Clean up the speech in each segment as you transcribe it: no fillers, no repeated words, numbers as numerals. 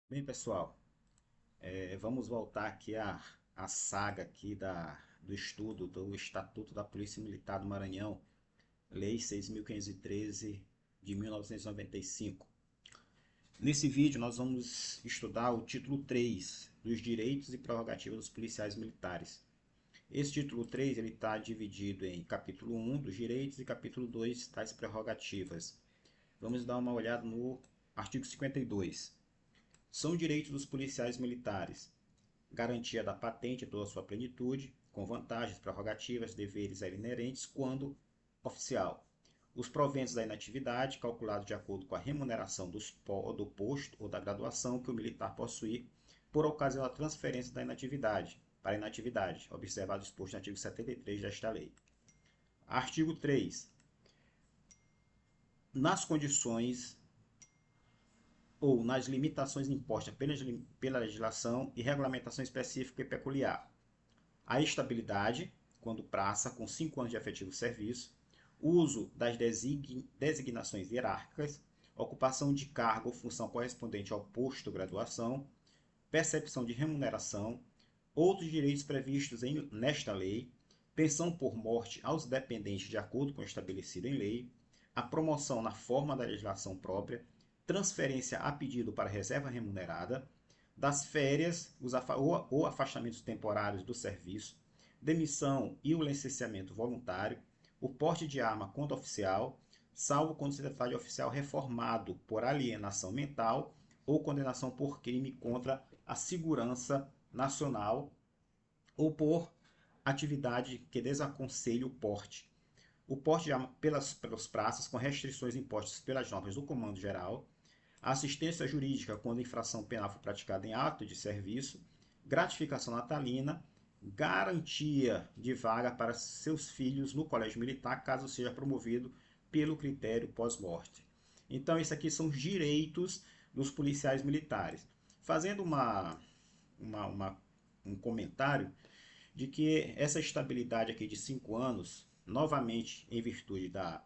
Bem, pessoal, vamos voltar aqui à saga aqui do estudo do Estatuto da Polícia Militar do Maranhão, Lei 6.513 de 1995. Nesse vídeo nós vamos estudar o título 3 dos direitos e prerrogativas dos policiais militares. Esse título 3 está dividido em capítulo 1 dos direitos e capítulo 2 das prerrogativas. Vamos dar uma olhada no artigo 52. São direitos dos policiais militares: garantia da patente em toda a sua plenitude, com vantagens, prerrogativas, deveres a ele inerentes quando oficial. Os proventos da inatividade, calculados de acordo com a remuneração do posto ou da graduação que o militar possuir por ocasião da transferência da inatividade para a inatividade, observado o exposto no artigo 73 desta lei. Artigo 3. Nas condições ou nas limitações impostas pela legislação e regulamentação específica e peculiar. A estabilidade, quando praça, com 5 anos de efetivo serviço, uso das designações hierárquicas, ocupação de cargo ou função correspondente ao posto ou graduação, percepção de remuneração, outros direitos previstos nesta lei, pensão por morte aos dependentes de acordo com o estabelecido em lei, a promoção na forma da legislação própria, transferência a pedido para reserva remunerada, das férias ou afastamentos temporários do serviço, demissão e o licenciamento voluntário, o porte de arma contra oficial, salvo quando se tratar de oficial reformado por alienação mental ou condenação por crime contra a segurança nacional ou por atividade que desaconselhe o porte. O porte de arma pelas praças com restrições impostas pelas normas do Comando Geral, a assistência jurídica quando infração penal for praticada em ato de serviço, gratificação natalina, garantia de vaga para seus filhos no colégio militar, caso seja promovido pelo critério pós-morte. Então, isso aqui são os direitos dos policiais militares. Fazendo um comentário de que essa estabilidade aqui de 5 anos, novamente em virtude da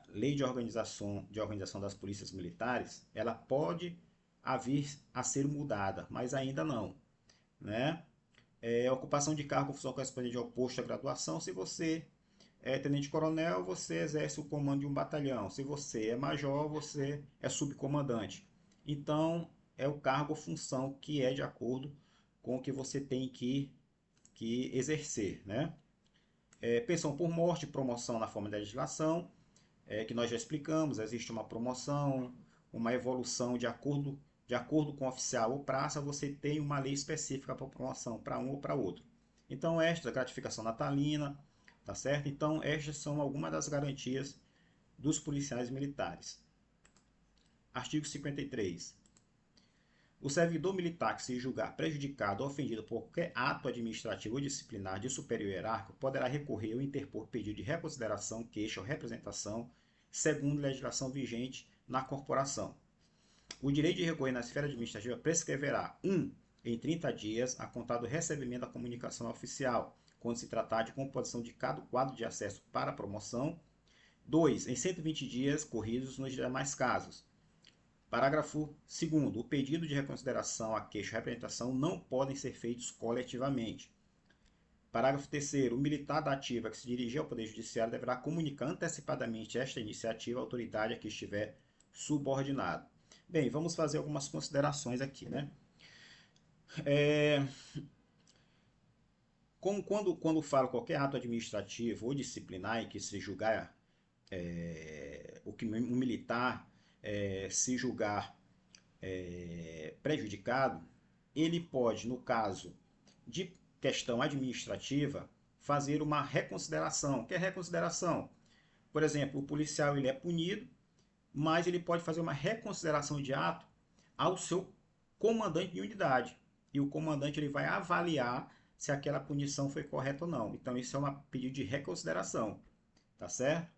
Lei de Organização das Polícias Militares, ela pode vir a ser mudada, mas ainda não, né? Ocupação de cargo, função correspondente ao posto, à graduação. Se você é tenente-coronel, você exerce o comando de um batalhão. Se você é major, você é subcomandante. Então, é o cargo ou função que é de acordo com o que você tem que exercer, né? Pensão por morte, promoção na forma da legislação, que nós já explicamos. Existe uma promoção, uma evolução de acordo com o oficial ou praça, você tem uma lei específica para promoção para um ou para outro. Então, esta gratificação natalina, tá certo? Então, estas são algumas das garantias dos policiais militares. Artigo 53. O servidor militar que se julgar prejudicado ou ofendido por qualquer ato administrativo ou disciplinar de superior hierárquico poderá recorrer ou interpor pedido de reconsideração, queixa ou representação, segundo legislação vigente na corporação. O direito de recorrer na esfera administrativa prescreverá 1. Em 30 dias, a contar do recebimento da comunicação oficial, quando se tratar de composição de cada quadro de acesso para a promoção. 2. Em 120 dias corridos nos demais casos. Parágrafo 2º. O pedido de reconsideração, a queixa ou representação não podem ser feitos coletivamente. Parágrafo 3º. O militar da ativa que se dirigir ao Poder Judiciário deverá comunicar antecipadamente esta iniciativa à autoridade a que estiver subordinado. Bem, vamos fazer algumas considerações aqui, né? Quando falo qualquer ato administrativo ou disciplinar em que se julgar o que um militar se julgar prejudicado, ele pode, no caso de questão administrativa, fazer uma reconsideração. O que é reconsideração? Por exemplo, o policial ele é punido, mas ele pode fazer uma reconsideração de ato ao seu comandante de unidade. E o comandante ele vai avaliar se aquela punição foi correta ou não. Então, isso é um pedido de reconsideração. Tá certo?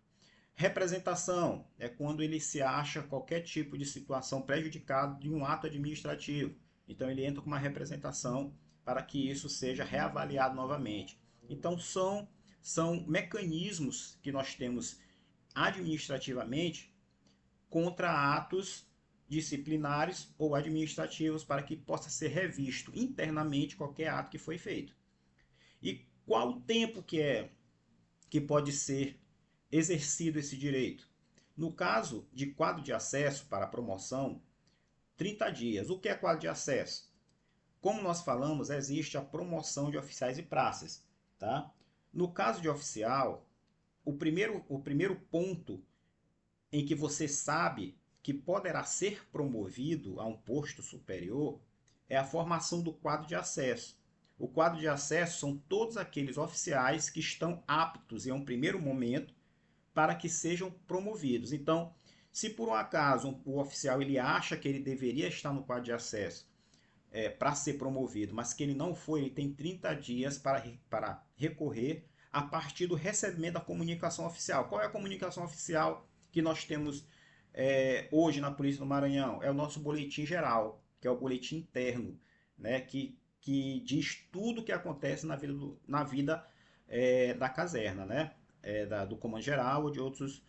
Representação é quando ele se acha qualquer tipo de situação prejudicada de um ato administrativo. Então ele entra com uma representação para que isso seja reavaliado novamente. Então são mecanismos que nós temos administrativamente contra atos disciplinares ou administrativos para que possa ser revisto internamente qualquer ato que foi feito. E qual o tempo que pode ser exercido esse direito? No caso de quadro de acesso para promoção, 30 dias. O que é quadro de acesso? Como nós falamos, existe a promoção de oficiais e praças. Tá? No caso de oficial, o primeiro ponto em que você sabe que poderá ser promovido a um posto superior é a formação do quadro de acesso. O quadro de acesso são todos aqueles oficiais que estão aptos em um primeiro momento para que sejam promovidos. Então, se por um acaso o oficial ele acha que ele deveria estar no quadro de acesso para ser promovido, mas que ele não foi, ele tem 30 dias para recorrer a partir do recebimento da comunicação oficial. Qual é a comunicação oficial que nós temos hoje na Polícia do Maranhão? É o nosso boletim geral, que é o boletim interno, né, que diz tudo o que acontece na vida da caserna, né, do comando geral ou de outros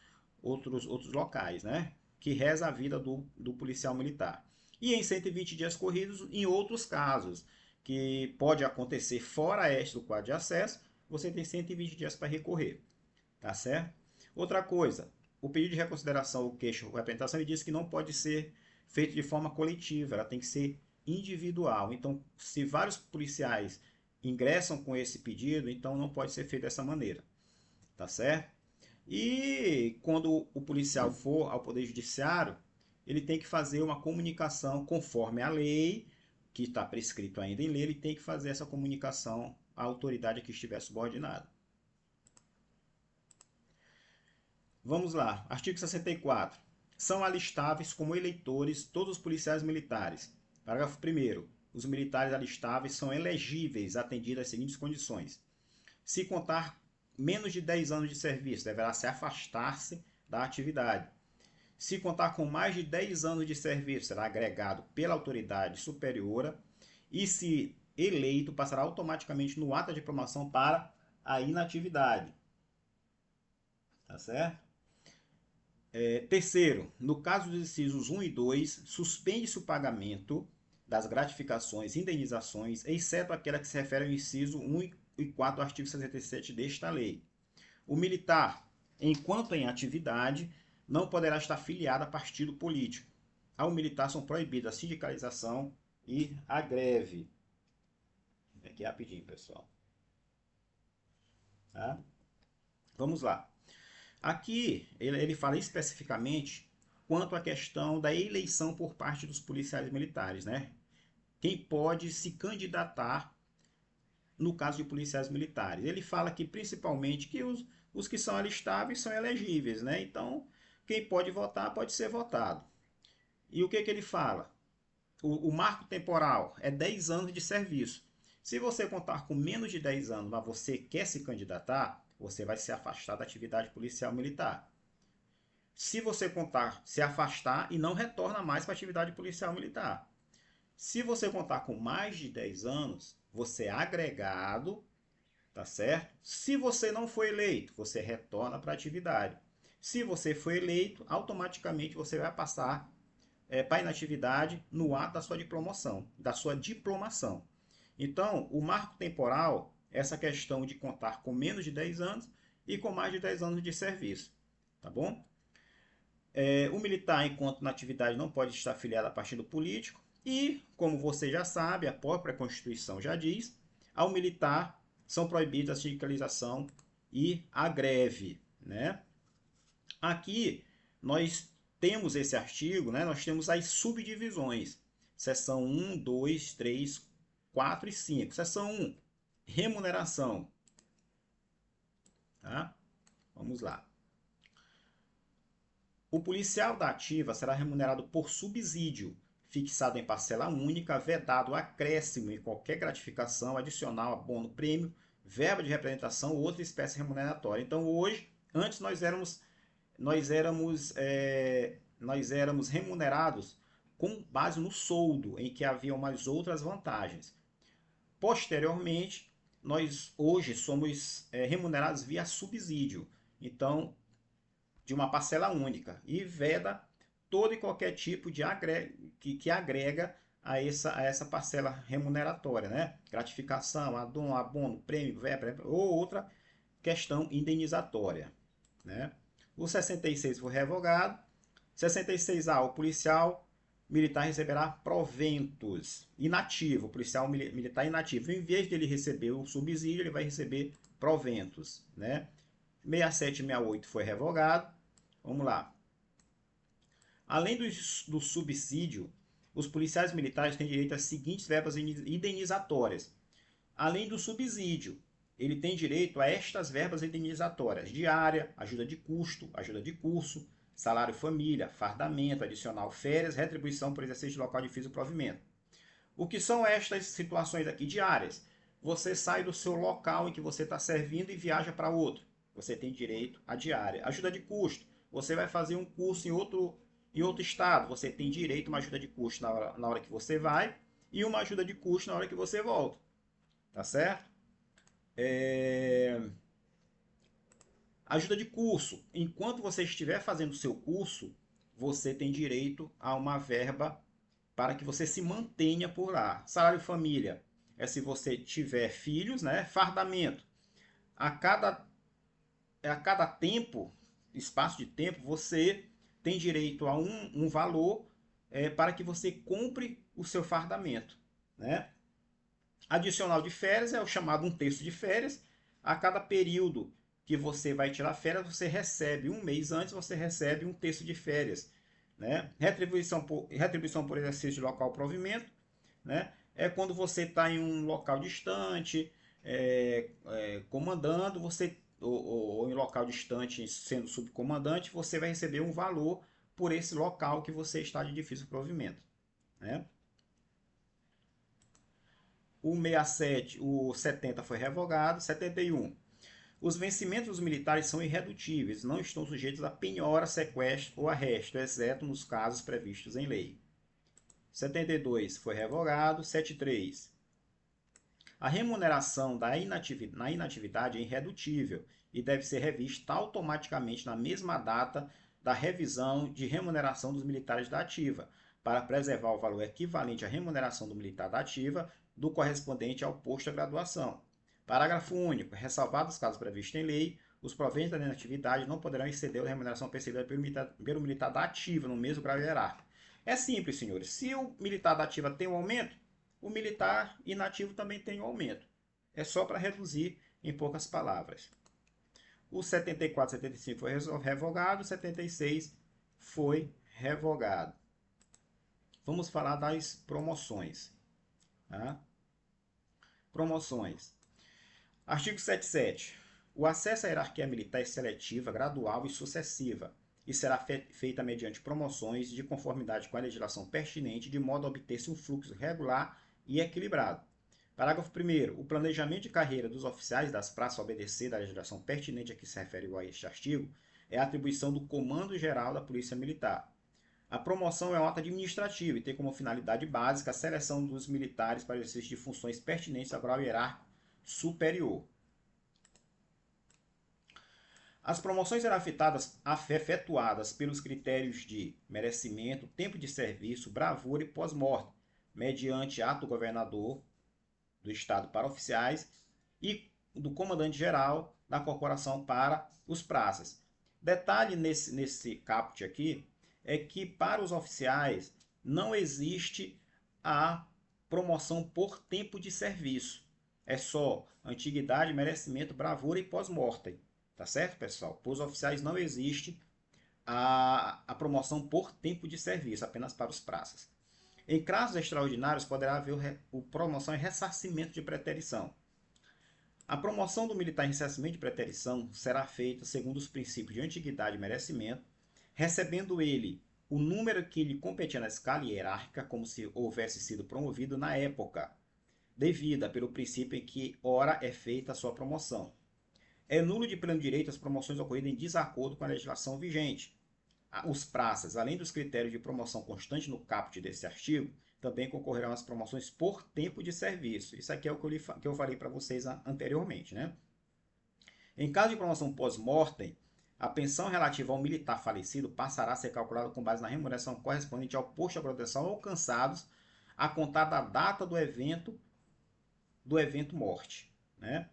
locais, né, que reza a vida do policial militar. E em 120 dias corridos, em outros casos, que pode acontecer fora este do quadro de acesso, você tem 120 dias para recorrer, tá certo? Outra coisa, o pedido de reconsideração ou queixa ou representação, ele diz que não pode ser feito de forma coletiva, ela tem que ser individual. Então, se vários policiais ingressam com esse pedido, então não pode ser feito dessa maneira, tá certo? E quando o policial for ao Poder Judiciário, ele tem que fazer uma comunicação conforme a lei, que está prescrito ainda em lei, ele tem que fazer essa comunicação à autoridade que estiver subordinada. Vamos lá, artigo 64. São alistáveis como eleitores todos os policiais militares. Parágrafo 1º. Os militares alistáveis são elegíveis atendidas as seguintes condições. Se contar menos de 10 anos de serviço, deverá se afastar-se da atividade. Se contar com mais de 10 anos de serviço, será agregado pela autoridade superiora e, se eleito, passará automaticamente no ato de promoção para a inatividade. Tá certo? Terceiro, no caso dos incisos 1 e 2, suspende-se o pagamento das gratificações e indenizações, exceto aquela que se refere ao inciso 1 e 4 do artigo 67 desta lei. O militar, enquanto em atividade, não poderá estar filiado a partido político. Ao militar são proibidas a sindicalização e a greve. Aqui rapidinho, pessoal. Tá? Vamos lá. Aqui ele fala especificamente quanto à questão da eleição por parte dos policiais militares, né? Quem pode se candidatar no caso de policiais militares. Ele fala que principalmente que os que são alistáveis são elegíveis, né? Então, quem pode votar pode ser votado. E o que ele fala? O marco temporal é 10 anos de serviço. Se você contar com menos de 10 anos, mas você quer se candidatar, você vai se afastar da atividade policial militar. Se você contar, se afastar e não retorna mais para a atividade policial militar. Se você contar com mais de 10 anos, você é agregado, tá certo? Se você não foi eleito, você retorna para a atividade. Se você foi eleito, automaticamente você vai passar para a inatividade no ato da sua diplomação. Então, o marco temporal é essa questão de contar com menos de 10 anos e com mais de 10 anos de serviço, tá bom? O militar, enquanto na atividade, não pode estar afiliado a partido político e, como você já sabe, a própria Constituição já diz, ao militar são proibidas a sindicalização e a greve, né? Aqui nós temos esse artigo, né? Nós temos as subdivisões, seção 1, 2, 3, 4 e 5. Seção 1, remuneração. Tá? Vamos lá. O policial da ativa será remunerado por subsídio, fixado em parcela única, vedado acréscimo em qualquer gratificação adicional, abono, prêmio, verba de representação ou outra espécie remuneratória. Então, hoje, antes nós éramos remunerados com base no soldo, em que havia mais outras vantagens. Posteriormente, nós hoje somos remunerados via subsídio, então, de uma parcela única, e veda todo e qualquer tipo de que agrega a essa parcela remuneratória, né? Gratificação, abono, prêmio, verba ou outra questão indenizatória, né? O 66 foi revogado. 66A, o policial militar receberá proventos inativo, o policial militar inativo. Em vez de ele receber o subsídio, ele vai receber proventos, né? 67 e 68 foi revogado. Vamos lá. Além do subsídio, os policiais militares têm direito às seguintes verbas indenizatórias. Além do subsídio, ele tem direito a estas verbas indenizatórias: diária, ajuda de custo, ajuda de curso, salário família, fardamento, adicional férias, retribuição por exercício de local de físico provimento. O que são estas situações aqui diárias? Você sai do seu local em que você está servindo e viaja para outro. Você tem direito à diária. Ajuda de custo. Você vai fazer um curso em outro estado. Você tem direito a uma ajuda de custo na hora que você vai e uma ajuda de custo na hora que você volta. Tá certo? Ajuda de curso. Enquanto você estiver fazendo o seu curso, você tem direito a uma verba para que você se mantenha por lá. Salário família é se você tiver filhos, né? Fardamento. A cada tempo, espaço de tempo, você tem direito a um valor para que você compre o seu fardamento, né? Adicional de férias é o chamado um terço de férias. A cada período que você vai tirar férias, você recebe um mês antes, você recebe um terço de férias, né? Retribuição por exercício de local provimento, né? É quando você está em um local distante, comandando, ou em local distante sendo subcomandante, você vai receber um valor por esse local que você está de difícil provimento, né? O 67, o 70 foi revogado. 71. Os vencimentos dos militares são irredutíveis, não estão sujeitos a penhora, sequestro ou arresto, exceto nos casos previstos em lei. 72 foi revogado. 73. A remuneração na inatividade é irredutível e deve ser revista automaticamente na mesma data da revisão de remuneração dos militares da ativa, para preservar o valor equivalente à remuneração do militar da ativa do correspondente ao posto de graduação. Parágrafo único. Ressalvados os casos previstos em lei, os proventos da inatividade não poderão exceder a remuneração percebida pelo militar da ativa no mesmo grau hierárquico. É simples, senhores. Se o militar da ativa tem um aumento, o militar inativo também tem um aumento. É só para reduzir em poucas palavras. O 74 e 75 foi revogado, o 76 foi revogado. Vamos falar das promoções. Tá? Promoções. Artigo 77. O acesso à hierarquia militar é seletiva, gradual e sucessiva, e será feita mediante promoções de conformidade com a legislação pertinente, de modo a obter-se um fluxo regular e equilibrado. Parágrafo 1º. O planejamento de carreira dos oficiais das praças a obedecer da legislação pertinente a que se refere a este artigo é a atribuição do Comando Geral da Polícia Militar. A promoção é um ato administrativo e tem como finalidade básica a seleção dos militares para exercício de funções pertinentes ao grau hierárquico superior. As promoções serão efetuadas pelos critérios de merecimento, tempo de serviço, bravura e pós-morte, mediante ato do governador do Estado para oficiais e do comandante-geral da corporação para os praças. Detalhe nesse caput aqui é que para os oficiais não existe a promoção por tempo de serviço. É só antiguidade, merecimento, bravura e pós-mortem. Tá certo, pessoal? Para os oficiais não existe a promoção por tempo de serviço, apenas para os praças. Em casos extraordinários, poderá haver promoção e ressarcimento de preterição. A promoção do militar em ressarcimento de preterição será feita segundo os princípios de antiguidade e merecimento, recebendo ele o número que lhe competia na escala hierárquica, como se houvesse sido promovido na época, devida pelo princípio em que ora é feita a sua promoção. É nulo de pleno direito as promoções ocorridas em desacordo com a legislação vigente. Os praças, além dos critérios de promoção constante no caput desse artigo, também concorrerão às promoções por tempo de serviço. Isso aqui é o que eu falei para vocês anteriormente, né? Em caso de promoção pós-mortem, a pensão relativa ao militar falecido passará a ser calculada com base na remuneração correspondente ao posto de proteção alcançados a contar da data do evento morte, né?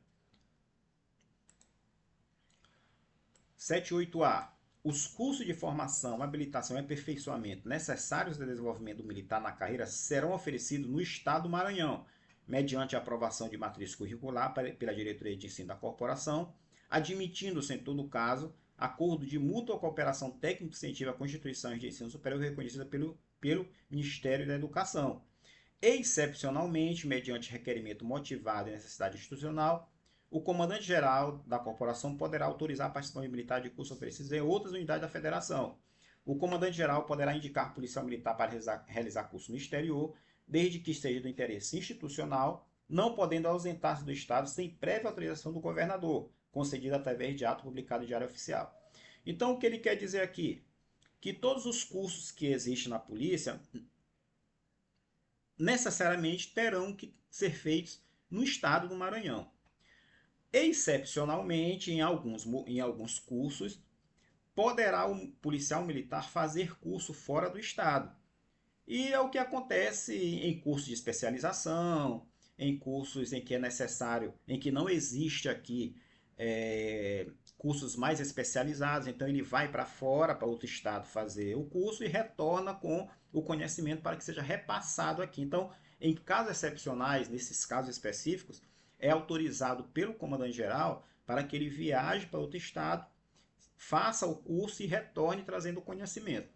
78A. Os cursos de formação, habilitação e aperfeiçoamento necessários ao desenvolvimento do militar na carreira serão oferecidos no Estado do Maranhão, mediante a aprovação de matriz curricular pela Diretoria de Ensino da Corporação, admitindo-se, em todo caso, acordo de mútua cooperação técnico-científica com instituições de ensino superior reconhecida pelo Ministério da Educação. Excepcionalmente, mediante requerimento motivado e necessidade institucional, o comandante-geral da corporação poderá autorizar a participação militar de cursos oferecidos em outras unidades da federação. O comandante-geral poderá indicar policial militar para realizar curso no exterior, desde que esteja do interesse institucional, não podendo ausentar-se do Estado sem prévia autorização do governador, concedida através de ato publicado em Diário Oficial. Então, o que ele quer dizer aqui? Que todos os cursos que existem na polícia necessariamente terão que ser feitos no Estado do Maranhão. Excepcionalmente, em alguns cursos, poderá o policial militar fazer curso fora do Estado. E é o que acontece em cursos de especialização, em cursos em que é necessário, em que não existe aqui cursos mais especializados, então ele vai para fora, para outro estado fazer o curso e retorna com o conhecimento para que seja repassado aqui. Então, em casos excepcionais, nesses casos específicos, é autorizado pelo comandante-geral para que ele viaje para outro estado, faça o curso e retorne trazendo o conhecimento.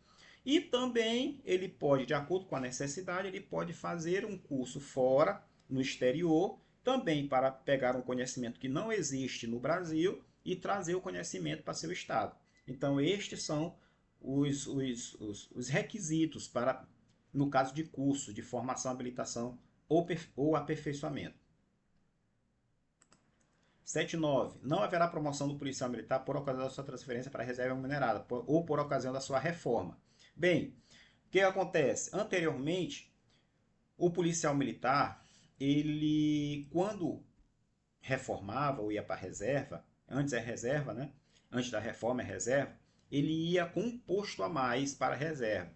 E também ele pode, de acordo com a necessidade, ele pode fazer um curso fora, no exterior, também para pegar um conhecimento que não existe no Brasil e trazer o conhecimento para seu estado. Então, estes são os requisitos para, no caso de curso de formação, habilitação ou aperfeiçoamento. 7.9. Não haverá promoção do policial militar por ocasião da sua transferência para a reserva remunerada ou por ocasião da sua reforma. Bem, o que acontece? Anteriormente, o policial militar, ele, quando reformava ou ia para a reserva, antes é reserva, né? Antes da reforma é reserva, ele ia com um posto a mais para a reserva.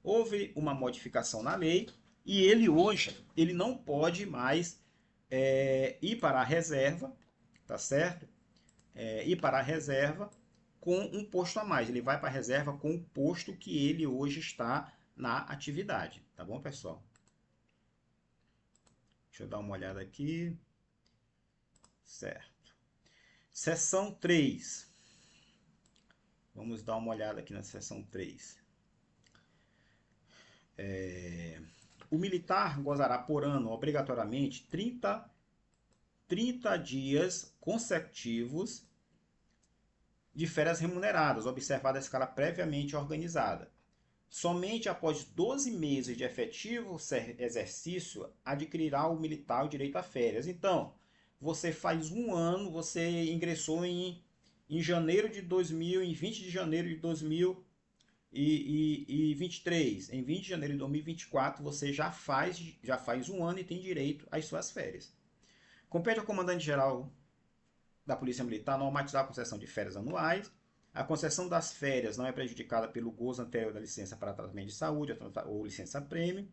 Houve uma modificação na lei e ele hoje ele não pode mais ir para a reserva, tá certo? Ir para a reserva com um posto a mais. Ele vai para a reserva com o posto que ele hoje está na atividade. Tá bom, pessoal? Deixa eu dar uma olhada aqui. Certo. Seção 3. Vamos dar uma olhada aqui na seção 3. O militar gozará por ano, obrigatoriamente, 30 dias consecutivos de férias remuneradas, observada a escala previamente organizada. Somente após 12 meses de efetivo exercício adquirirá o militar o direito a férias. Então, você faz um ano, você ingressou em janeiro de 2000, em 20 de janeiro de 2023. Em 20 de janeiro de 2024, você já faz um ano e tem direito às suas férias. Compete ao comandante-geral da Polícia Militar normatizar a concessão de férias anuais. A concessão das férias não é prejudicada pelo gozo anterior da licença para tratamento de saúde ou licença-prêmio.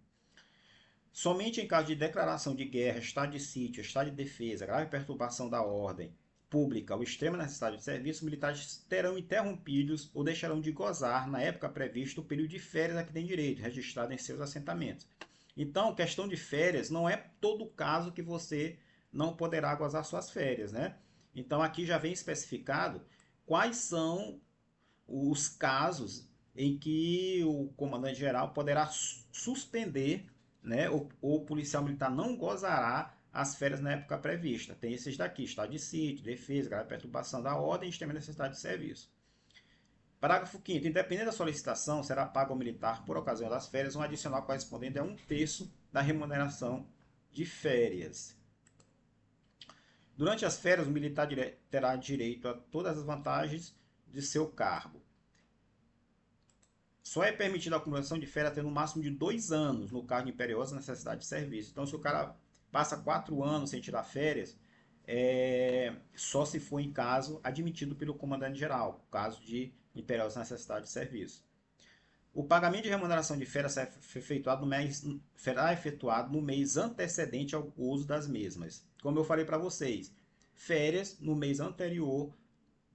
Somente em caso de declaração de guerra, estado de sítio, estado de defesa, grave perturbação da ordem pública ou extrema necessidade de serviço, militares terão interrompidos ou deixarão de gozar, na época prevista, o período de férias a que tem direito, registrado em seus assentamentos. Então, questão de férias não é todo caso que você não poderá gozar suas férias, né? Então, aqui já vem especificado quais são os casos em que o comandante-geral poderá suspender, né, o policial militar não gozará as férias na época prevista. Tem esses daqui: estado de sítio, defesa, grave perturbação da ordem e extrema necessidade de serviço. Parágrafo 5º. Independente da solicitação, será pago ao militar, por ocasião das férias, um adicional correspondente a 1/3 da remuneração de férias. Durante as férias, o militar terá direito a todas as vantagens de seu cargo. Só é permitida a acumulação de férias até no máximo de 2 anos, no caso de imperiosa necessidade de serviço. Então, se o cara passa 4 anos sem tirar férias, só se for em caso admitido pelo comandante-geral, caso de imperiosa necessidade de serviço. O pagamento de remuneração de férias será efetuado no mês antecedente ao uso das mesmas. Como eu falei para vocês, férias no mês anterior,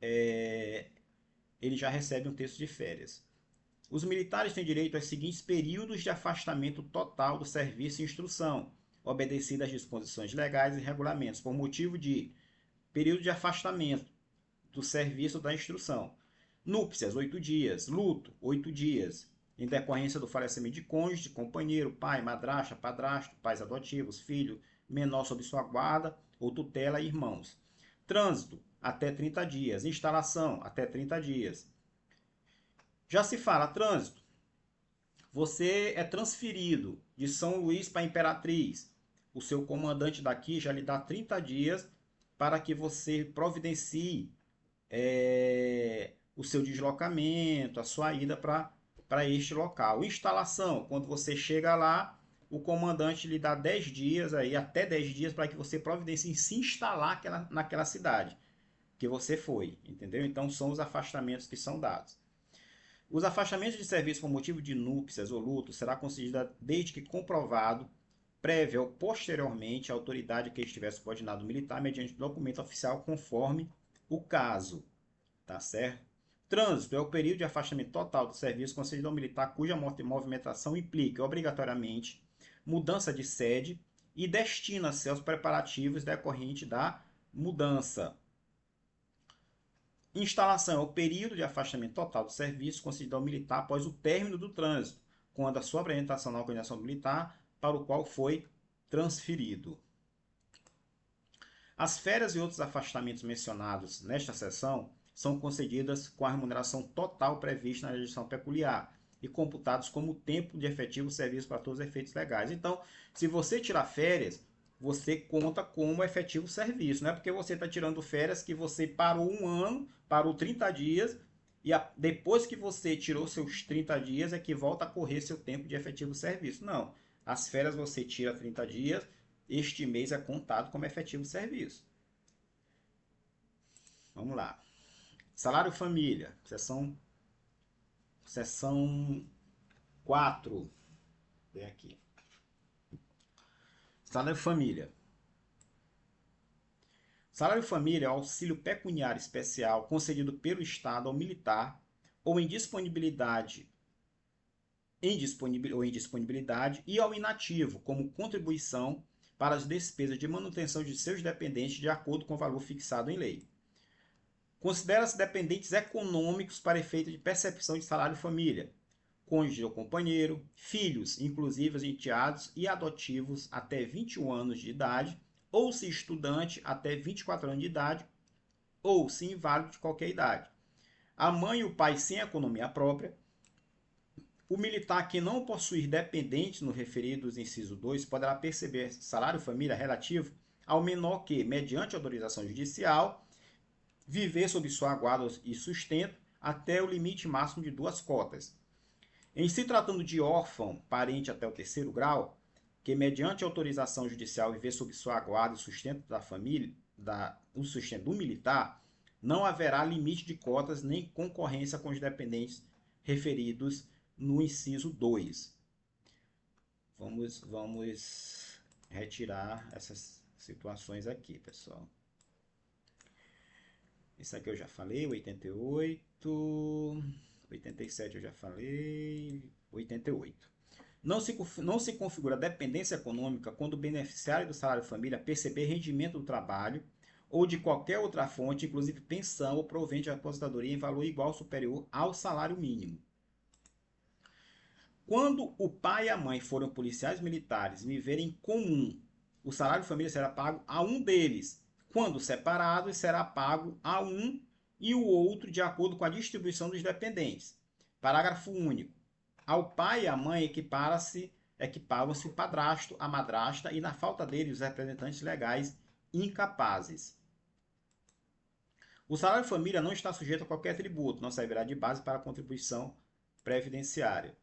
ele já recebe um terço de férias. Os militares têm direito aos seguintes períodos de afastamento total do serviço e instrução, obedecidas às disposições legais e regulamentos, por motivo de período de afastamento do serviço ou da instrução. Núpcias, 8 dias. Luto, 8 dias. Em decorrência do falecimento de cônjuge, companheiro, pai, madrasta, padrasto, pais adotivos, filho, menor sob sua guarda ou tutela e irmãos. Trânsito, até 30 dias. Instalação, até 30 dias. Já se fala trânsito. Você é transferido de São Luís para Imperatriz. O seu comandante daqui já lhe dá 30 dias para que você providencie o seu deslocamento, a sua ida para este local. Instalação, quando você chega lá, o comandante lhe dá 10 dias, aí, até 10 dias, para que você providencie se instalar naquela cidade que você foi, entendeu? Então são os afastamentos que são dados. Os afastamentos de serviço por motivo de núpcias ou luto será concedida desde que comprovado, prévia ou posteriormente, a autoridade que estiver subordinado militar mediante documento oficial conforme o caso. Tá certo? Trânsito é o período de afastamento total do serviço concedido ao militar cuja movimentação implique obrigatoriamente mudança de sede e destina-se aos preparativos decorrentes da mudança. Instalação é o período de afastamento total do serviço concedido ao militar após o término do trânsito, quando a sua apresentação na organização militar para o qual foi transferido. As férias e outros afastamentos mencionados nesta seção são concedidas com a remuneração total prevista na legislação peculiar e computados como tempo de efetivo serviço para todos os efeitos legais. Então, se você tirar férias, você conta como efetivo serviço. Não é porque você está tirando férias que você parou um ano, parou 30 dias, e depois que você tirou seus 30 dias é que volta a correr seu tempo de efetivo serviço. Não. As férias você tira 30 dias, este mês é contado como efetivo serviço. Vamos lá. Salário família, seção 4. Vem aqui. Salário família. Salário família é o auxílio pecuniário especial concedido pelo Estado ao militar ou em disponibilidade e ao inativo como contribuição para as despesas de manutenção de seus dependentes de acordo com o valor fixado em lei. Considera-se dependentes econômicos para efeito de percepção de salário família, cônjuge ou companheiro, filhos, inclusive os enteados e adotivos até 21 anos de idade, ou se estudante até 24 anos de idade, ou se inválido de qualquer idade. A mãe e o pai sem economia própria. O militar que não possuir dependentes no referidos inciso 2 poderá perceber salário família relativo ao menor que, mediante autorização judicial, viver sob sua guarda e sustento até o limite máximo de 2 cotas. Em se tratando de órfão, parente até o 3º grau, que mediante autorização judicial viver sob sua guarda e sustento da família, o sustento do militar, não haverá limite de cotas nem concorrência com os dependentes referidos no inciso 2. Vamos retirar essas situações aqui, pessoal. Isso aqui eu já falei, 88, 87 eu já falei, 88. Não se configura dependência econômica quando o beneficiário do salário família perceber rendimento do trabalho ou de qualquer outra fonte, inclusive pensão ou provento de aposentadoria em valor igual ou superior ao salário mínimo. Quando o pai e a mãe forem policiais militares e viverem em comum, o salário família será pago a um deles. Quando separados, será pago a um e o outro de acordo com a distribuição dos dependentes. Parágrafo único. Ao pai e à mãe equipavam-se o padrasto, a madrasta e, na falta dele, os representantes legais incapazes. O salário família não está sujeito a qualquer tributo, não servirá de base para a contribuição previdenciária.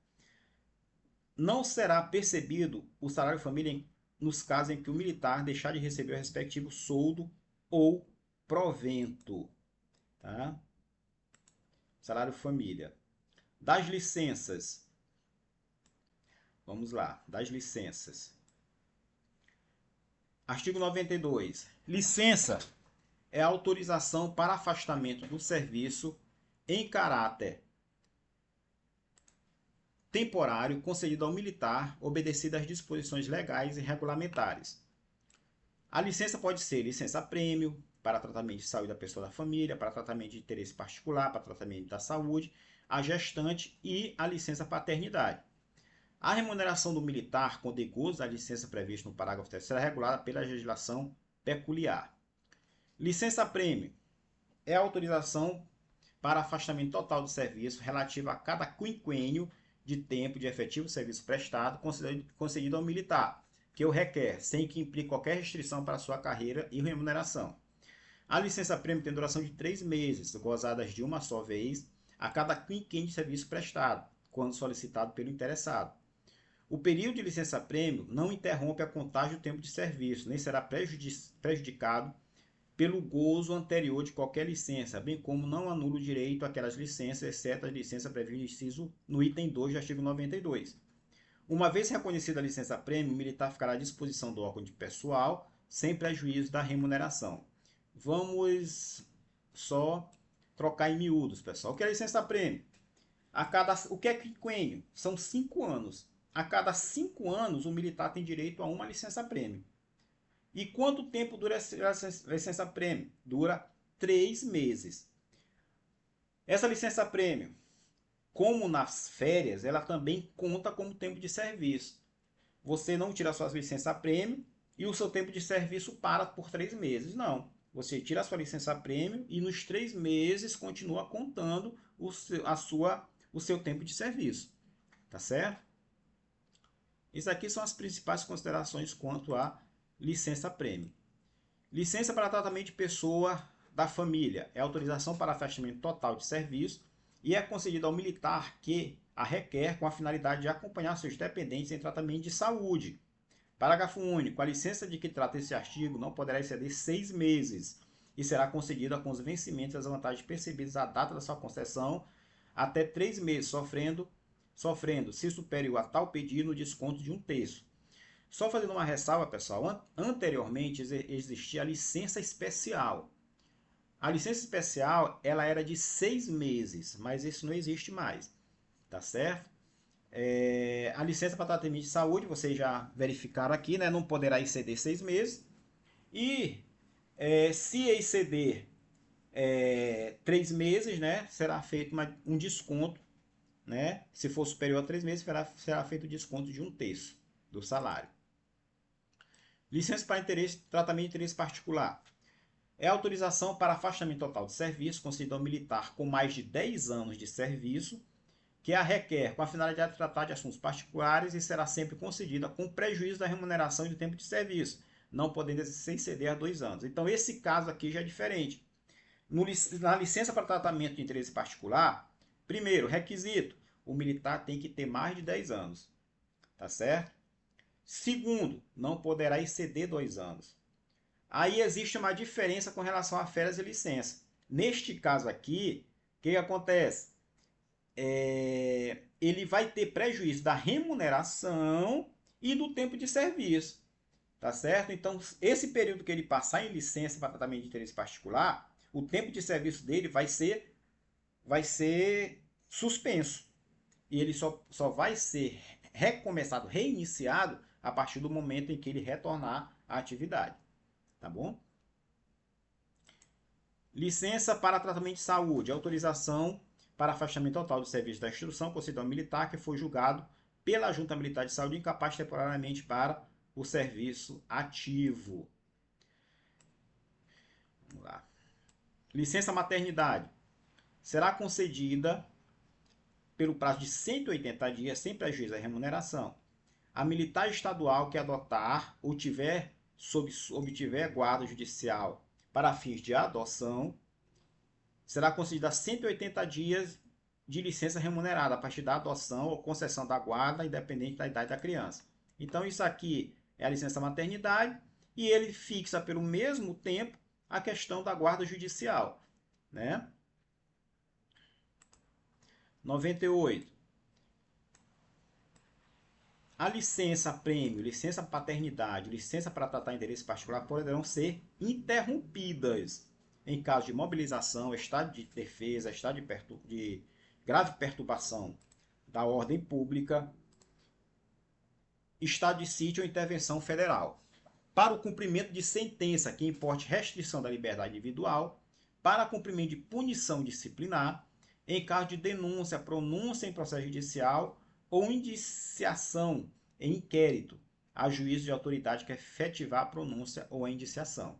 Não será percebido o salário família nos casos em que o militar deixar de receber o respectivo soldo ou provento, tá? Salário família. Das licenças, vamos lá, das licenças. Artigo 92. Licença é autorização para afastamento do serviço em caráter temporário concedida ao militar, obedecida às disposições legais e regulamentares. A licença pode ser licença-prêmio, para tratamento de saúde da pessoa da família, para tratamento de interesse particular, para tratamento da saúde, a gestante e a licença-paternidade. A remuneração do militar com degozo da licença prevista no parágrafo 3º é regulada pela legislação peculiar. Licença-prêmio é a autorização para afastamento total do serviço relativo a cada quinquênio de tempo de efetivo serviço prestado concedido ao militar, que o requer, sem que implique qualquer restrição para sua carreira e remuneração. A licença-prêmio tem duração de 3 meses, gozadas de uma só vez, a cada quinquênio de serviço prestado, quando solicitado pelo interessado. O período de licença-prêmio não interrompe a contagem do tempo de serviço, nem será prejudicado pelo gozo anterior de qualquer licença, bem como não anula o direito àquelas licenças, exceto a licença prevista no item 2 do artigo 92. Uma vez reconhecida a licença-prêmio, o militar ficará à disposição do órgão de pessoal, sem prejuízo da remuneração. Vamos só trocar em miúdos, pessoal. O que é licença-prêmio? O que é quinquênio? São 5 anos. A cada 5 anos, o militar tem direito a uma licença-prêmio. E quanto tempo dura essa licença-prêmio? Dura 3 meses. Essa licença-prêmio, como nas férias, ela também conta como tempo de serviço. Você não tira suas licença-prêmio e o seu tempo de serviço para por 3 meses. Não. Você tira a sua licença-prêmio e nos 3 meses continua contando o seu tempo de serviço. Tá certo? Isso aqui são as principais considerações quanto a licença-prêmio. Licença para tratamento de pessoa da família é autorização para afastamento total de serviço e é concedida ao militar que a requer com a finalidade de acompanhar seus dependentes em tratamento de saúde. Parágrafo único. A licença de que trata esse artigo não poderá exceder 6 meses e será concedida com os vencimentos e as vantagens percebidas à data da sua concessão até 3 meses, sofrendo, se superior a tal pedido, no desconto de 1/3. Só fazendo uma ressalva, pessoal, anteriormente existia a licença especial. A licença especial ela era de 6 meses, mas isso não existe mais, tá certo? A licença para tratamento de saúde, vocês já verificaram aqui, né? Não poderá exceder 6 meses. E se exceder 3 meses, né? Será feito um desconto, né? Se for superior a 3 meses, será feito o desconto de 1/3 do salário. Licença para tratamento de interesse particular. É autorização para afastamento total de serviço concedido ao militar com mais de 10 anos de serviço, que a requer com a finalidade de tratar de assuntos particulares e será sempre concedida com prejuízo da remuneração e do tempo de serviço, não podendo exceder a 2 anos. Então, esse caso aqui já é diferente. Na licença para tratamento de interesse particular, primeiro, requisito, o militar tem que ter mais de 10 anos, tá certo? Segundo, não poderá exceder 2 anos. Aí existe uma diferença com relação a férias e licença. Neste caso aqui, o que acontece? Ele vai ter prejuízo da remuneração e do tempo de serviço. Tá certo? Então, esse período que ele passar em licença para tratamento de interesse particular, o tempo de serviço dele vai ser suspenso. E ele só vai ser recomeçado, reiniciado, a partir do momento em que ele retornar à atividade. Tá bom? Licença para tratamento de saúde. Autorização para afastamento total do serviço da instrução concedido ao militar que foi julgado pela Junta Militar de Saúde incapaz temporariamente para o serviço ativo. Vamos lá. Licença maternidade. Será concedida pelo prazo de 180 dias, sem prejuízo à remuneração, a militar estadual que adotar ou obtiver guarda judicial para fins de adoção, será concedida 180 dias de licença remunerada a partir da adoção ou concessão da guarda, independente da idade da criança. Então, isso aqui é a licença maternidade e ele fixa pelo mesmo tempo a questão da guarda judicial, né? 98. A licença-prêmio, licença-paternidade, licença para tratar interesse particular poderão ser interrompidas em caso de mobilização, estado de defesa, estado de grave perturbação da ordem pública, estado de sítio ou intervenção federal. Para o cumprimento de sentença que importe restrição da liberdade individual, para cumprimento de punição disciplinar, em caso de denúncia, pronúncia em processo judicial ou indiciação em inquérito, a juízo de autoridade que efetivar a pronúncia ou a indiciação.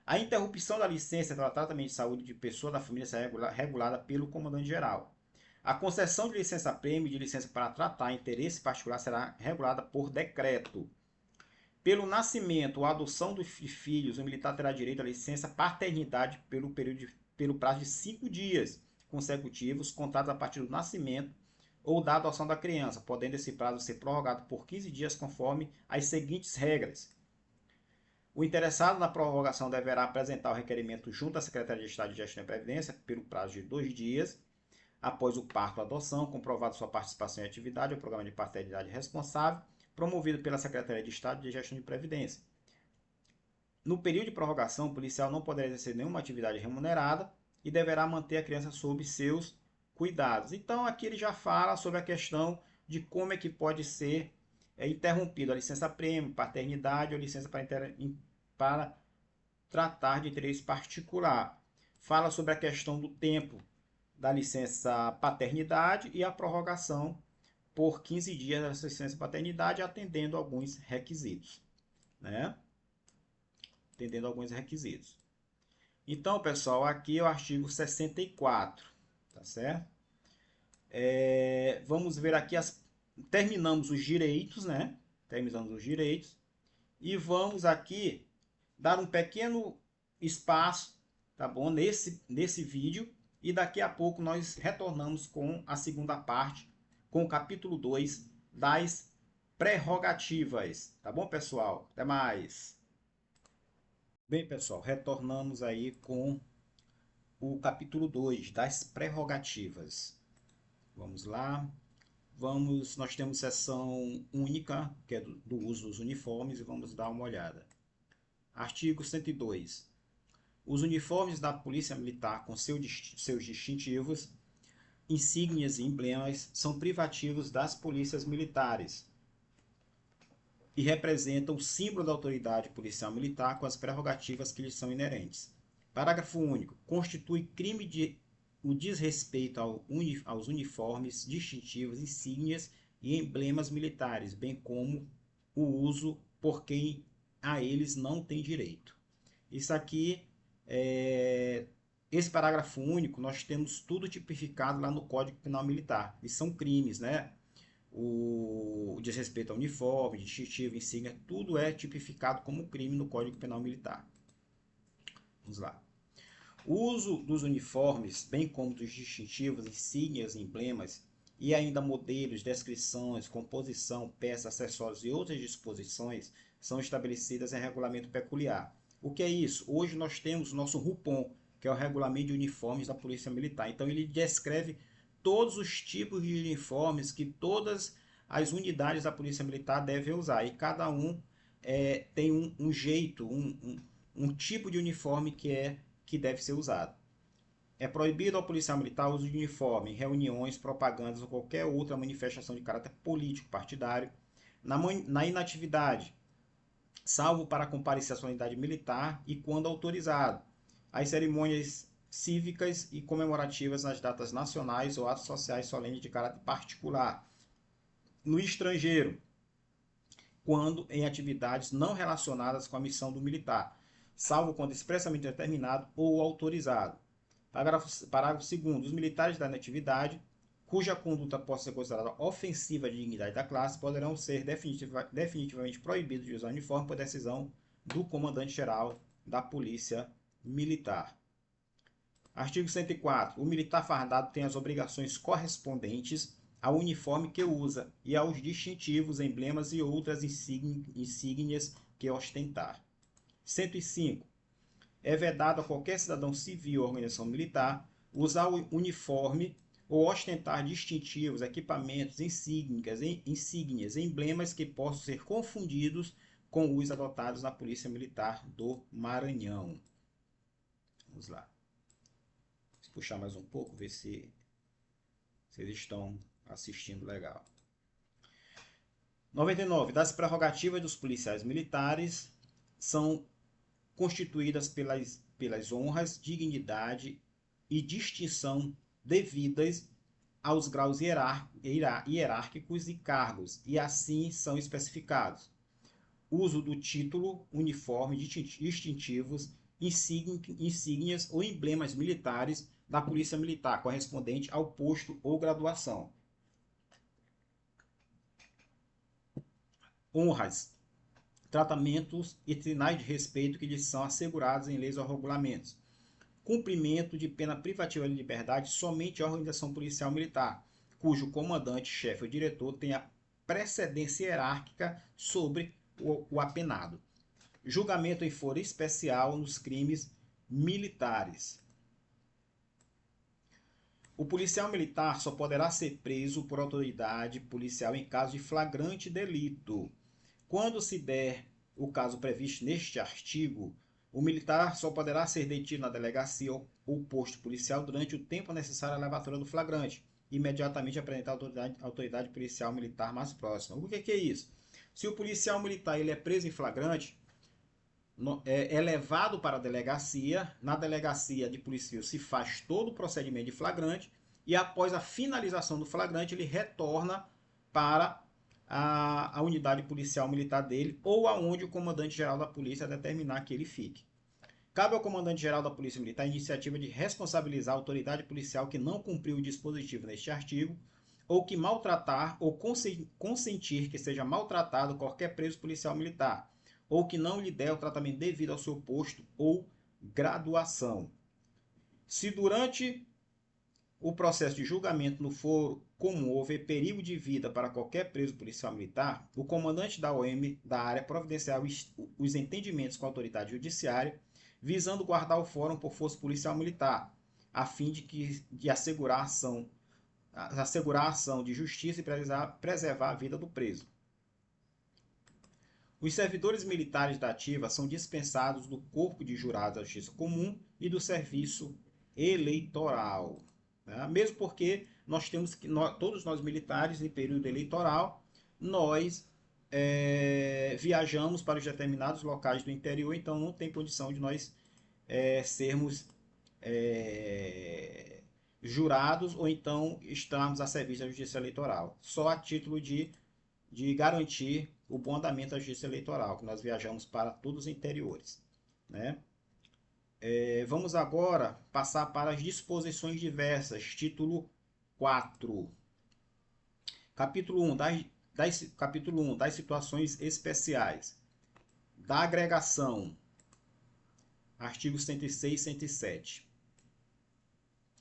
A interrupção da licença para tratamento de saúde de pessoa da família será regulada pelo comandante-geral. A concessão de licença-prêmio e de licença para tratar interesse particular será regulada por decreto. Pelo nascimento ou adoção de filhos, o militar terá direito à licença paternidade pelo prazo de 5 dias consecutivos, contados a partir do nascimento ou da adoção da criança, podendo esse prazo ser prorrogado por 15 dias conforme as seguintes regras. O interessado na prorrogação deverá apresentar o requerimento junto à Secretaria de Estado de Gestão e Previdência pelo prazo de 2 dias, após o parto ou adoção, comprovado sua participação em atividade ou programa de paternidade responsável, promovido pela Secretaria de Estado de Gestão de Previdência. No período de prorrogação, o policial não poderá exercer nenhuma atividade remunerada e deverá manter a criança sob seus cuidados. Então, aqui ele já fala sobre a questão de como é que pode ser interrompido a licença-prêmio, paternidade ou licença para tratar de interesse particular. Fala sobre a questão do tempo da licença paternidade e a prorrogação por 15 dias da licença paternidade, atendendo alguns requisitos, né? Atendendo alguns requisitos. Então, pessoal, aqui é o artigo 64, tá certo? Vamos ver aqui, terminamos os direitos, né? Terminamos os direitos. E vamos aqui dar um pequeno espaço, tá bom? Nesse vídeo. E daqui a pouco nós retornamos com a segunda parte, com o capítulo 2 das prerrogativas. Tá bom, pessoal? Até mais. Bem, pessoal, retornamos aí com o capítulo 2 das prerrogativas. Vamos lá. Nós temos seção única, que é do uso dos uniformes, e vamos dar uma olhada. Artigo 102. Os uniformes da Polícia Militar com seus distintivos, insígnias e emblemas são privativos das polícias militares e representam o símbolo da autoridade policial militar com as prerrogativas que lhes são inerentes. Parágrafo único. Constitui crime o desrespeito aos uniformes, distintivos, insígnias e emblemas militares, bem como o uso por quem a eles não tem direito. Isso aqui, esse parágrafo único, nós temos tudo tipificado lá no Código Penal Militar. E são crimes, né? O desrespeito ao uniforme, distintivo, insígnia, tudo é tipificado como crime no Código Penal Militar. Vamos lá. O uso dos uniformes, bem como dos distintivos, insígnias, emblemas, e ainda modelos, descrições, composição, peças, acessórios e outras disposições são estabelecidas em regulamento peculiar. O que é isso? Hoje nós temos o nosso RUPON, que é o Regulamento de Uniformes da Polícia Militar. Então ele descreve todos os tipos de uniformes que todas as unidades da Polícia Militar devem usar. E cada um tem um jeito, um tipo de uniforme que deve ser usado. É proibido ao policial militar o uso de uniforme em reuniões, propagandas ou qualquer outra manifestação de caráter político partidário. Na inatividade, salvo para comparecer à sua unidade militar e quando autorizado. As cerimônias cívicas e comemorativas nas datas nacionais ou atos sociais solenes de caráter particular. No estrangeiro, quando em atividades não relacionadas com a missão do militar, salvo quando expressamente determinado ou autorizado. Parágrafo 2º. Os militares da inatividade, cuja conduta possa ser considerada ofensiva à dignidade da classe, poderão ser definitivamente proibidos de usar uniforme por decisão do comandante-geral da Polícia Militar. Artigo 104. O militar fardado tem as obrigações correspondentes ao uniforme que usa e aos distintivos, emblemas e outras insígnias que ostentar. 105. é vedado a qualquer cidadão civil ou organização militar usar o uniforme ou ostentar distintivos, equipamentos, insígnias, emblemas que possam ser confundidos com os adotados na Polícia Militar do Maranhão. Vamos lá. Vou puxar mais um pouco, ver se vocês estão assistindo legal. 99. Das prerrogativas dos policiais militares são constituídas pelas honras, dignidade e distinção devidas aos graus hierárquicos e cargos, e assim são especificados: uso do título, uniforme, distintivos, insígnias ou emblemas militares da Polícia Militar, correspondente ao posto ou graduação. Honras, tratamentos e sinais de respeito que lhes são assegurados em leis ou regulamentos. Cumprimento de pena privativa de liberdade somente a organização policial militar, cujo comandante, chefe ou diretor tenha precedência hierárquica sobre o apenado. Julgamento em foro especial nos crimes militares. O policial militar só poderá ser preso por autoridade policial em caso de flagrante delito. Quando se der o caso previsto neste artigo, o militar só poderá ser detido na delegacia ou posto policial durante o tempo necessário à levatura do flagrante, imediatamente apresentar a autoridade policial militar mais próxima. O que é isso? Se o policial militar ele é preso em flagrante, é levado para a delegacia, na delegacia de polícia civil se faz todo o procedimento de flagrante e após a finalização do flagrante ele retorna para a unidade policial militar dele ou aonde o comandante-geral da polícia determinar que ele fique. Cabe ao comandante-geral da Polícia Militar a iniciativa de responsabilizar a autoridade policial que não cumpriu o dispositivo neste artigo ou que maltratar ou consentir que seja maltratado qualquer preso policial militar ou que não lhe der o tratamento devido ao seu posto ou graduação. Se durante o processo de julgamento no foro comum houver perigo de vida para qualquer preso policial militar, o comandante da OM da área providenciará os entendimentos com a autoridade judiciária, visando guardar o fórum por força policial militar, a fim de assegurar a ação de justiça e preservar a vida do preso. Os servidores militares da ativa são dispensados do corpo de jurados da Justiça Comum e do serviço eleitoral. Mesmo porque todos nós militares, em período eleitoral, nós viajamos para os determinados locais do interior, então não tem condição de nós sermos jurados ou então estarmos a serviço da Justiça Eleitoral, só a título de garantir o bom andamento da Justiça Eleitoral, que nós viajamos para todos os interiores, né? Vamos agora passar para as disposições diversas, título 4. Capítulo 1, capítulo 1 das situações especiais. Da agregação, artigos 106 e 107.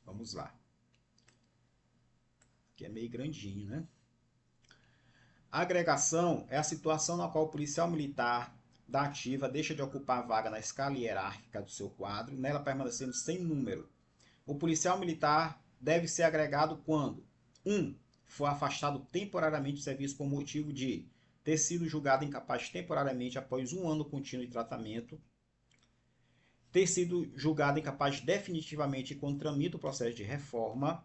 Vamos lá. Aqui é meio grandinho, né? A agregação é a situação na qual o policial militar da ativa deixa de ocupar a vaga na escala hierárquica do seu quadro, nela permanecendo sem número. O policial militar deve ser agregado quando 1. For afastado temporariamente do serviço por motivo de ter sido julgado incapaz temporariamente após 1 ano contínuo de tratamento, ter sido julgado incapaz definitivamente quando tramita o processo de reforma,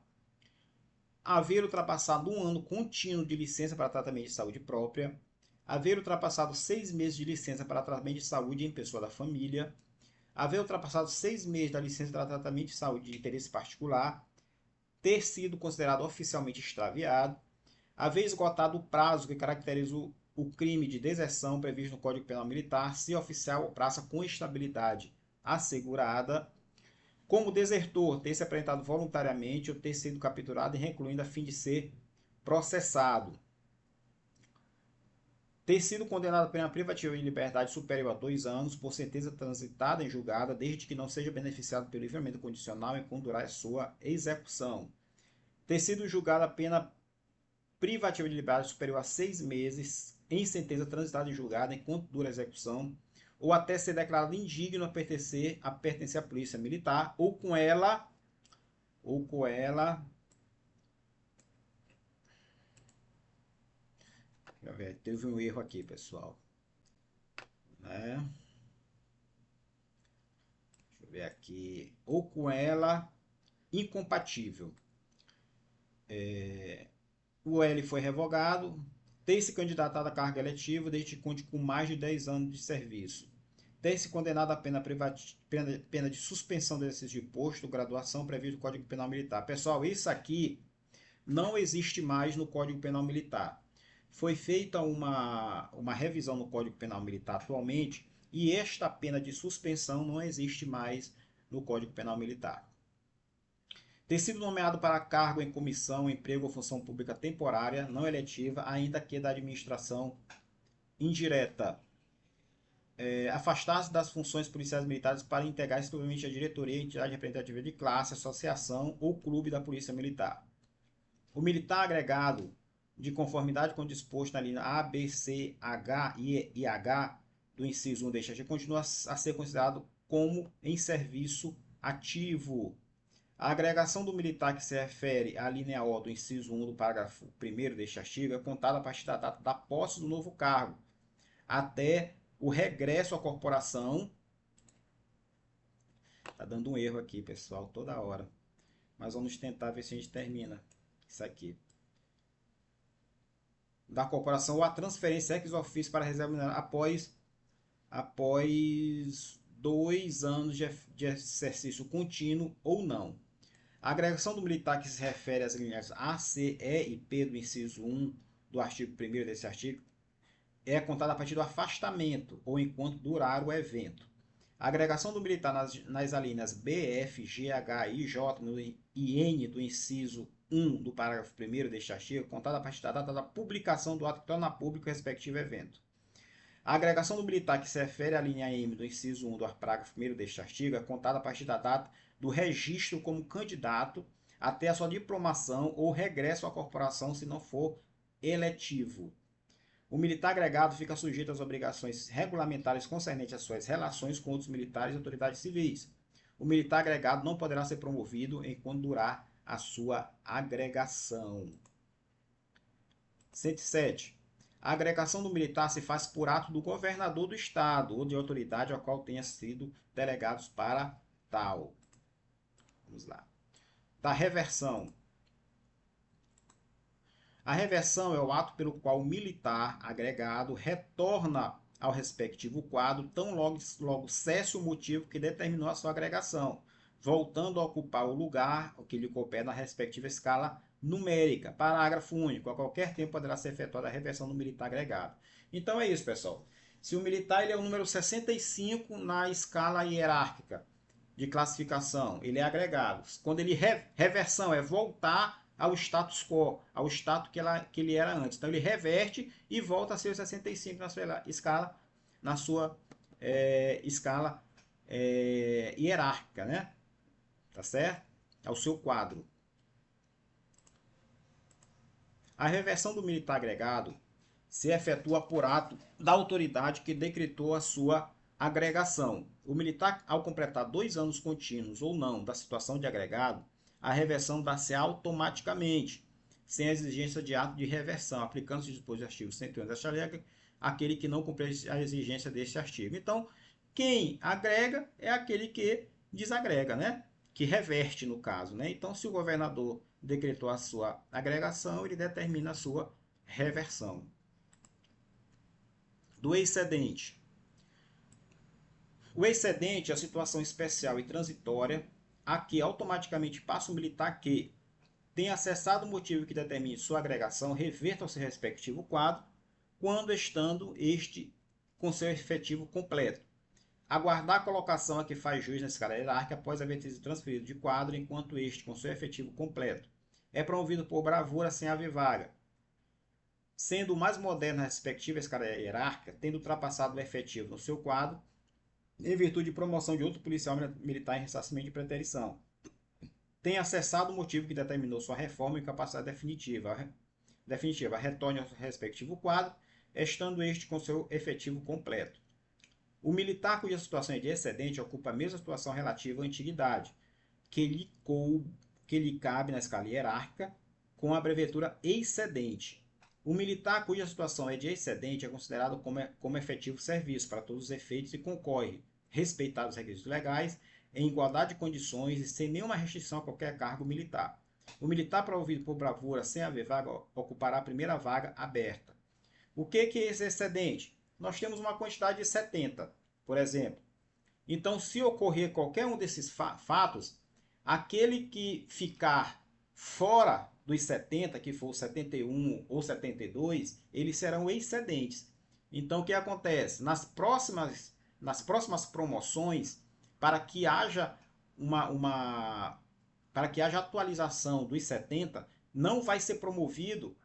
haver ultrapassado 1 ano contínuo de licença para tratamento de saúde própria, haver ultrapassado 6 meses de licença para tratamento de saúde em pessoa da família, haver ultrapassado 6 meses da licença para tratamento de saúde de interesse particular, ter sido considerado oficialmente extraviado, haver esgotado o prazo que caracteriza o crime de deserção previsto no Código Penal Militar, se oficial ou praça com estabilidade assegurada, como desertor, ter se apresentado voluntariamente ou ter sido capturado e recluído a fim de ser processado, ter sido condenado a pena privativa de liberdade superior a 2 anos por sentença transitada em julgada, desde que não seja beneficiado pelo livramento condicional enquanto durar a sua execução, ter sido julgado a pena privativa de liberdade superior a 6 meses em sentença transitada em julgada enquanto dura a execução, ou até ser declarado indigno a pertencer à polícia militar, ou com ela, deixa eu ver, teve um erro aqui, pessoal, né? Deixa eu ver aqui, ou com ela incompatível. O L foi revogado, ter se candidatado à carga eletiva desde que conte com mais de 10 anos de serviço, ter se condenado a pena de suspensão do exercício de posto, graduação previsto no Código Penal Militar. Pessoal, isso aqui não existe mais no Código Penal Militar. Foi feita uma revisão no Código Penal Militar atualmente e esta pena de suspensão não existe mais no Código Penal Militar. Ter sido nomeado para cargo em comissão, emprego ou função pública temporária, não eletiva, ainda que da administração indireta. Afastar-se das funções policiais militares para integrar exclusivamente a diretoria, entidade representativa de classe, associação ou clube da Polícia Militar. O militar agregado, de conformidade com o disposto na linha A, B, C, H e H do inciso 1 deste artigo, continua a ser considerado como em serviço ativo. A agregação do militar que se refere à linha O do inciso 1 do parágrafo 1º deste artigo é contada a partir da data da posse do novo cargo, até o regresso à corporação. Tá dando um erro aqui, pessoal, toda hora. Mas vamos tentar ver se a gente termina isso aqui. Da corporação ou a transferência ex officio para a reserva após 2 anos de exercício contínuo ou não. A agregação do militar que se refere às linhas A, C, E e P do inciso 1 do artigo 1º desse artigo é contada a partir do afastamento ou enquanto durar o evento. A agregação do militar nas alíneas B, F, G, H, I, J e N do inciso 1 do parágrafo 1º deste artigo, contada a partir da data da publicação do ato que torna público o respectivo evento. A agregação do militar que se refere à linha M do inciso 1 do parágrafo 1º deste artigo é contada a partir da data do registro como candidato até a sua diplomação ou regresso à corporação, se não for eletivo. O militar agregado fica sujeito às obrigações regulamentares concernentes às suas relações com outros militares e autoridades civis. O militar agregado não poderá ser promovido enquanto durar a sua agregação. 107. A agregação do militar se faz por ato do governador do estado ou de autoridade ao qual tenha sido delegados para tal. Vamos lá. Da reversão. A reversão é o ato pelo qual o militar agregado retorna ao respectivo quadro tão logo cesse o motivo que determinou a sua agregação, voltando a ocupar o lugar que lhe couber na respectiva escala numérica. Parágrafo único. A qualquer tempo poderá ser efetuada a reversão do militar agregado. Então é isso, pessoal. Se o militar ele é o número 65 na escala hierárquica de classificação, ele é agregado. Quando ele reversão é voltar ao status quo, ao status que ele era antes. Então ele reverte e volta a ser o 65 na sua escala, escala hierárquica, né? Tá certo? Ao seu quadro. A reversão do militar agregado se efetua por ato da autoridade que decretou a sua agregação. O militar, ao completar 2 anos contínuos ou não da situação de agregado, a reversão dá-se automaticamente, sem a exigência de ato de reversão, aplicando-se os dispositivos do artigo 111 desta lei, aquele que não cumpre a exigência deste artigo. Então, quem agrega é aquele que desagrega, né? Que reverte no caso, né? Então, se o governador decretou a sua agregação, ele determina a sua reversão. Do excedente. O excedente é a situação especial e transitória a que automaticamente passa o militar que tenha acessado o motivo que determine sua agregação, reverta ao seu respectivo quadro, quando estando este com seu efetivo completo. Aguardar a colocação a que faz jus na escala hierárquica após haver sido transferido de quadro, enquanto este, com seu efetivo completo, é promovido por bravura sem haver vaga. Sendo o mais moderno na respectiva escala hierárquica, tendo ultrapassado o efetivo no seu quadro, em virtude de promoção de outro policial militar em ressarcimento de preterição. Tem acessado o motivo que determinou sua reforma e capacidade definitiva. Retorne ao respectivo quadro, estando este com seu efetivo completo. O militar cuja situação é de excedente ocupa a mesma situação relativa à antiguidade, que lhe cabe na escala hierárquica, com a abreviatura excedente. O militar cuja situação é de excedente é considerado como efetivo serviço para todos os efeitos e concorre, respeitados os requisitos legais, em igualdade de condições e sem nenhuma restrição a qualquer cargo militar. O militar promovido por bravura sem haver vaga ocupará a primeira vaga aberta. O que é esse excedente? Nós temos uma quantidade de 70, por exemplo. Então, se ocorrer qualquer um desses fatos, aquele que ficar fora dos 70, que for 71 ou 72, eles serão excedentes. Então, o que acontece? Nas próximas promoções, para que haja para que haja atualização dos 70, não vai ser promovido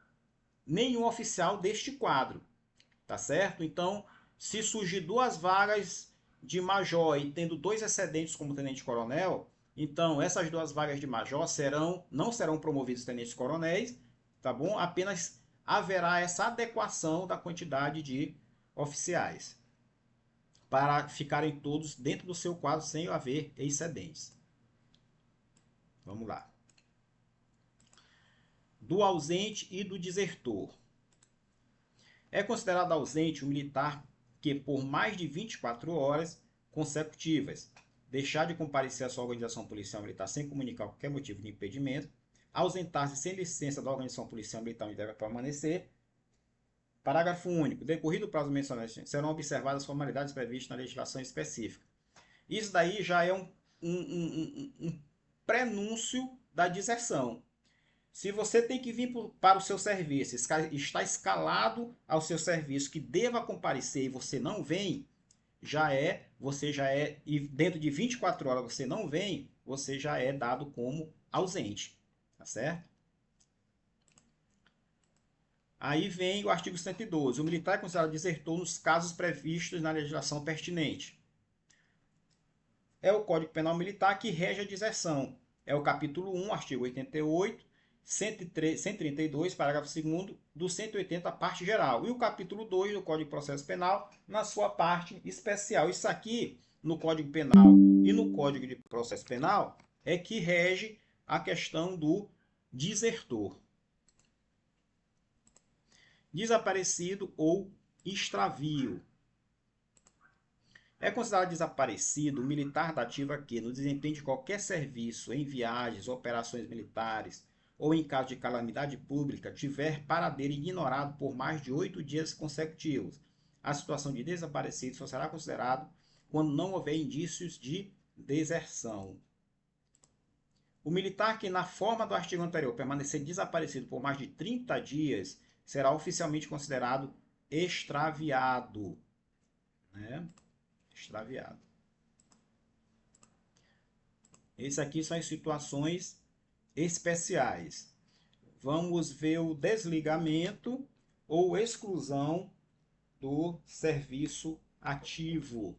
nenhum oficial deste quadro, tá certo? Então, se surgir 2 vagas de major e tendo 2 excedentes como tenente-coronel, então essas 2 vagas de major não serão promovidos tenentes-coronéis, tá bom? Apenas haverá essa adequação da quantidade de oficiais para ficarem todos dentro do seu quadro sem haver excedentes. Vamos lá. Do ausente e do desertor. É considerado ausente o militar que, por mais de 24 horas consecutivas, deixar de comparecer à sua organização policial militar sem comunicar qualquer motivo de impedimento, ausentar-se sem licença da organização policial militar onde deve permanecer. Parágrafo único. Decorrido o prazo mencionado, serão observadas as formalidades previstas na legislação específica. Isso daí já é um prenúncio da deserção. Se você tem que vir para o seu serviço, está escalado ao seu serviço que deva comparecer e você não vem, e dentro de 24 horas você não vem, você já é dado como ausente, tá certo? Aí vem o artigo 112. O militar é considerado desertor nos casos previstos na legislação pertinente. É o Código Penal Militar que rege a deserção. É o capítulo 1, artigo 88, 132, parágrafo 2º, do 180, parte geral. E o capítulo 2 do Código de Processo Penal, na sua parte especial. Isso aqui, no Código Penal e no Código de Processo Penal, é que rege a questão do desertor. Desaparecido ou extravio. É considerado desaparecido o militar da ativa que, no desempenho de qualquer serviço, em viagens, operações militares ou em caso de calamidade pública, tiver paradeiro ignorado por mais de 8 dias consecutivos. A situação de desaparecido só será considerado quando não houver indícios de deserção. O militar que, na forma do artigo anterior, permanecer desaparecido por mais de 30 dias, será oficialmente considerado extraviado. Né? Extraviado. Esse aqui são as situações especiais. Vamos ver o desligamento ou exclusão do serviço ativo.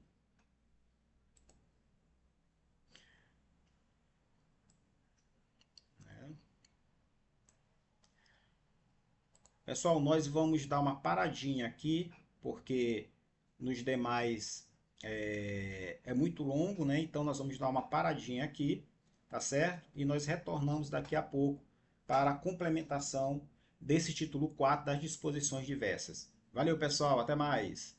Pessoal, nós vamos dar uma paradinha aqui, porque nos demais é muito longo, né? Então nós vamos dar uma paradinha aqui, tá certo? E nós retornamos daqui a pouco para a complementação desse título 4 das disposições diversas. Valeu, pessoal, até mais!